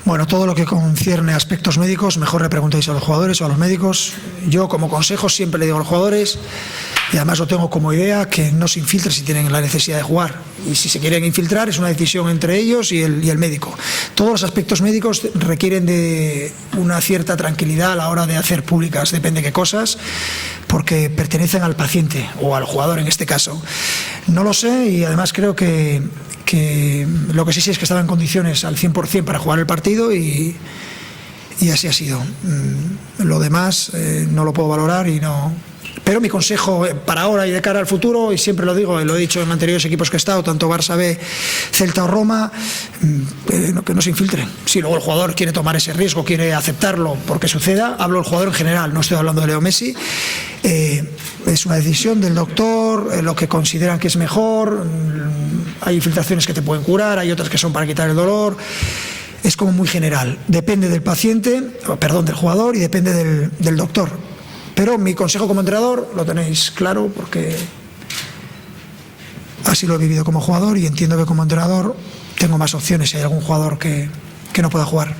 Bueno, todo lo que concierne a aspectos médicos, mejor le preguntéis a los jugadores o a los médicos. Yo, como consejo, siempre le digo a los jugadores, y además lo tengo como idea, que no se infiltren si tienen la necesidad de jugar. Y si se quieren infiltrar, es una decisión entre ellos y el médico. Todos los aspectos médicos requieren de una cierta tranquilidad a la hora de hacer públicas, depende de qué cosas, porque pertenecen al paciente o al jugador en este caso. No lo sé, y además creo que lo que sí sé es que estaba en condiciones al 100% para jugar el partido y así ha sido. Lo demás no lo puedo valorar y no. Pero mi consejo para ahora y de cara al futuro, y siempre lo digo, lo he dicho en anteriores equipos que he estado, tanto Barça B, Celta o Roma, que no se infiltren. Si luego el jugador quiere tomar ese riesgo, quiere aceptarlo porque suceda, hablo del jugador en general, no estoy hablando de Leo Messi. Es una decisión del doctor, lo que consideran que es mejor. Hay infiltraciones que te pueden curar, hay otras que son para quitar el dolor. Es como muy general, depende del paciente, del jugador, y depende del doctor. Pero mi consejo como entrenador lo tenéis claro, porque así lo he vivido como jugador y entiendo que como entrenador tengo más opciones si hay algún jugador que no pueda jugar.